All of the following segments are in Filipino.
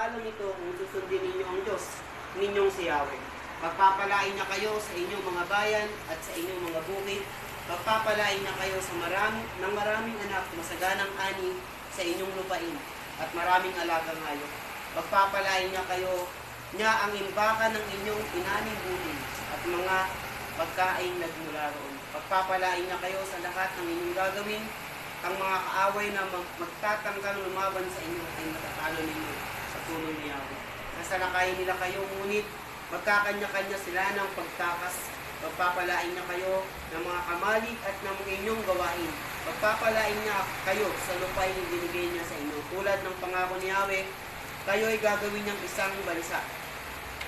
balang ito kung susundin ninyo ang Diyos ninyong si Yahweh. Pagpapalain niya kayo sa inyong mga bayan at sa inyong mga bukid. Pagpapalain niya kayo sa maraming anak, masaganang ani sa inyong lupain at maraming alagang hayop. Pagpapalain niya ang imbakan ng inyong inaning buhin at mga pagkain nagmula roon. Pagpapalain niya kayo sa lahat ng inyong gagawin. Ang mga kaaway na magtatangkang lumaban sa inyo ay matatalo ninyo sa tulong ni Yahweh. Nasalakayin nila kayo, ngunit magkakanya-kanya sila ng pagtakas. Pagpapalain niya kayo ng mga kamalig at ng inyong gawain. Pagpapalain niya kayo sa lupain na binigay niya sa inyo. Tulad ng pangako ni Yahweh, kayo ay gagawin niyang isang bansa.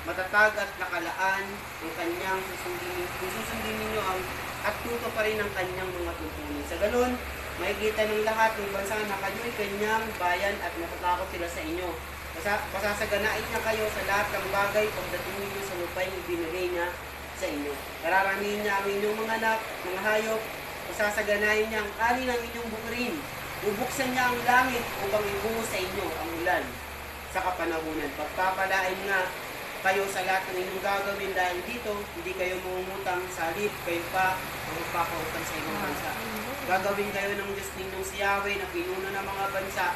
Matatag at nakalaan ang kanyang susundin ninyo at tuto pa rin ang kanyang mga tuntunin. Sa ganun, makikita ng lahat ng bansa na kayo ay kanyang bayan at matatakot sila sa inyo. Pasasaganain niya kayo sa lahat ng bagay pagdating ninyo sa lupain na binigay niya sa inyo. Kararamihin niya ang inyong mga anak, mga hayop. Pasasaganain niya ang ali ng inyong bukirin. Bubuksan niya ang langit upang ibuhos sa inyo ang ulan sa kapanahunan. Pagpapalain nga kayo sa lahat ng inyong gagawin dahil dito, hindi kayo mangungutang sa halip, kayo pa ang magpapautang sa ibang bansa. Gagawin kayo ng Diyos ninyong si Yahweh na pinuno ng mga bansa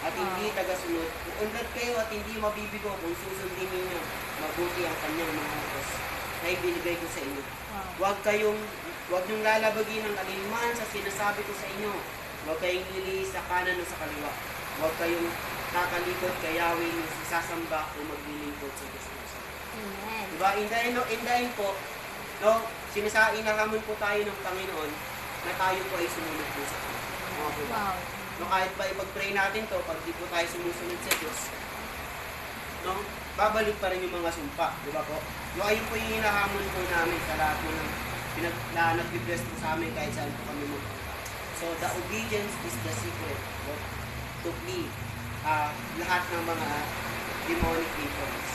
at hindi tagasunod. Uunlad kayo at hindi mabibigo kung susundin ninyo mabuti ang kanyang mga utos na ibinigay ko sa inyo. Huwag niyong lalabagin ang alinman sa sinasabi ko sa inyo. Huwag kayong liliis sa kanan o sa kaliwa. Huwag kayong kakalikot kay Yahweh na sasamba o maglilingkod sa Diyos. Amen. Diba? Indahin po, no? Inahamon po tayo ng Panginoon na tayo po ay sumunod po sa Kanya. Wow. No, kahit pa ipag-pray natin to, pag di po tayo sumusunod sa Diyos, no, babalik pa rin yung mga sumpa, di ba po? No, ayun po yung hinahamon po namin sa lahat mo ng nag-bless po sa amin kahit saan po kami mo. So, the obedience is the secret, no, to flee lahat ng mga demonic influence.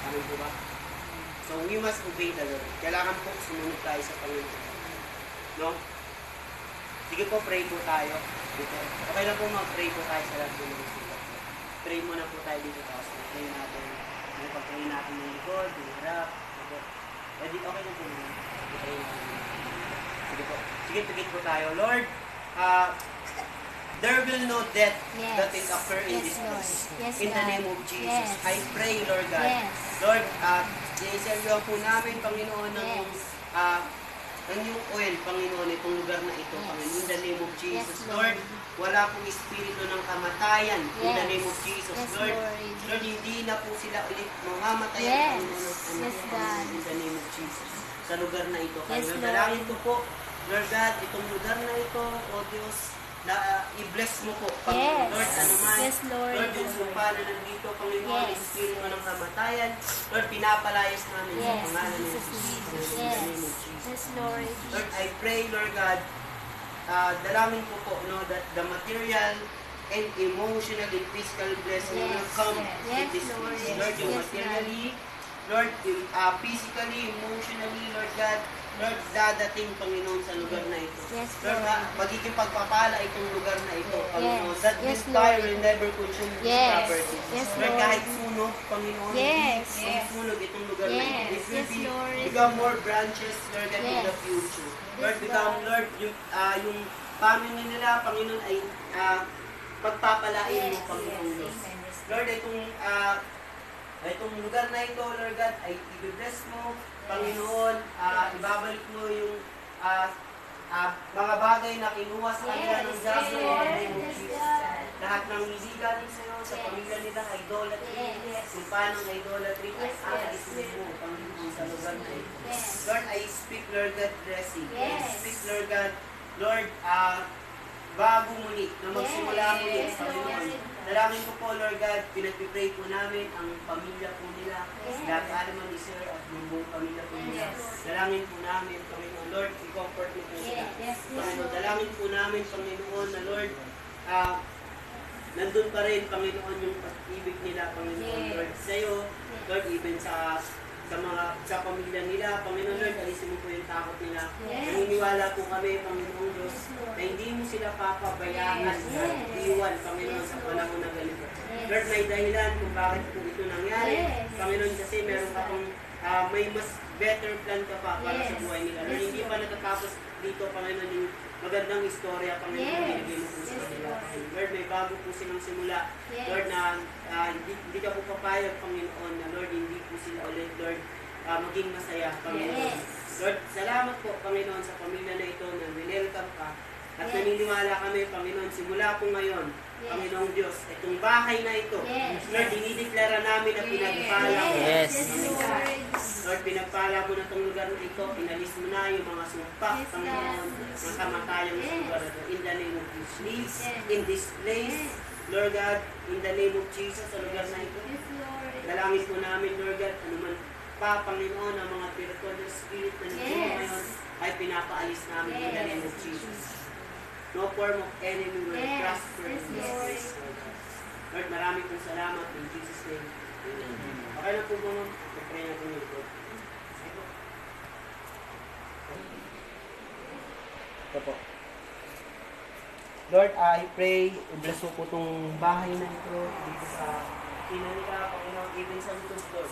Ano po ba? So, we must obey the Lord. Kailangan po sumunod tayo sa Panginoon. No? Sige po, pray po tayo. Dito. Okay lang po mag-pray po tayo sa lahat ng mga sila. Pray muna po tayo dito. Tapos pray natin. Pag-pray natin ng likod, ng harap. Okay lang po muna. Pray natin. Sige po. Sige, pagit po tayo. Lord, there will no death that will occur in this place. In the name of Jesus. I pray, Lord God. Lord, siniseryohan po namin, Panginoon, ng yung oil, Panginoon, itong lugar na ito, Panginoon, in the name of Jesus. Lord, wala pong espiritu ng kamatayan, in the name of Jesus. Lord, hindi na po sila ulit mamamatayan, Panginoon, in the name of Jesus. Sa lugar na ito, Panginoon, dalangin ko po, Lord God, itong lugar na ito, O Diyos, na i-bless mo po, Panginoon. Lord, ano man, Lord, yung sumpa na nandito, Panginoon, espiritu ng kamatayan, Lord, pinapalayas namin sa pangalan ng Jesus. In the name of Jesus. Lord, I pray, Lord God, dalangin ko po, no, that the material and emotional and physical blessing will come in this place. Lord, yung materially, Lord, physically, emotionally, Lord God, Lord, dadating, Panginoon, sa lugar na ito. Lord, magiging pagpapala itong lugar na ito, Panginoon. That this fire will never consume this property. Lord, kahit sunog, Panginoon, hindi sunog itong lugar na ito. It will become more branches, Lord, in the future. Lord, Lord, yung family nila, Panginoon, ay pagpapalain mo, Panginoon. Lord, itong lugar na ito, Lord God, ay i-bless mo, Panginoon, ibabalik mo yung mga bagay na kinuha sa kanila ng Diablo, in the name of Jesus. Lahat ng hindi galing sa iyo, sa pamilya nila, idolatry, kung paano ng idolatry, ay aalis mo, Panginoon, sa lugar na ito. Lord, I speak, Lord God, blessing. I speak, Lord God, Lord, bago muli, na magsimula muli, Panginoon. Dalangin ko po, Lord God, pinag-pray po namin ang pamilya po nila, lahat alaman ni Sir at yung buong pamilya po nila. Dalangin po namin, Panginoon, Lord, i-comfort mo po sila. Panginoon, dalangin po namin, Panginoon, na Lord, nandun pa rin, Panginoon, yung pag-ibig nila, Panginoon, Lord, sa iyo, Lord, even sa pamilya nila, Panginoon, Lord, alisin mo po yung takot nila. Naniniwala po kami, Panginoon Diyos, na hindi mo sila papabayaan at iwan, Panginoon, sa panahon na ganito. Yes. Lord, may dahilan kung bakit po ito nangyari. Yes. Panginoon, kasi meron ka pang may mas better plan ka pa para sa Yes. buhay nila. Lord, Yes, hindi pa Lord. natatapos dito, Panginoon, yung magandang istorya, Panginoon, Yes. binigay mo po sa Yes, kanila. Lord. Panginoon. Lord, may bago po silang simula. Yes. Lord, na hindi ka po papayag, Panginoon, na Lord, hindi po sila ulit, Lord, maging masaya, Panginoon. Yes. Lord, salamat po, Panginoon, sa pamilya na ito na winelcome ka. At Yes. naniniwala kami, Panginoon, simula po ngayon, Yes. Panginoong Diyos, itong bahay na ito, Yes. Lord, dinideklara namin na pinagpala mo. Yes. Yes, Lord. Lord, pinagpala mo na itong lugar na ito, inalis mo na yung mga sumpa, Yes, Panginoon, God. ng kamatayang sa Yes. lugar na ito. In the name of Jesus, please, Yes. in this place, Yes. Lord God, in the name of Jesus, sa lugar na ito, Yes, Lord. dalangin po namin, Lord God, anuman pa, Panginoon, ang mga spiritual spirit na nandito Yes. ngayon, ay pinapaalis namin in the name of Yes. Jesus. No form of enemy will Yes. prosper in Yes, this Lord. place, Lord God. Lord, marami pong salamat in Jesus' name. Okay na po mga, pag-pray na po niyo po. Ito po. Lord, I pray, i-bless mo po itong bahay na ito dito sa Pinalika, Panginoon, even sa Lutod, Lord.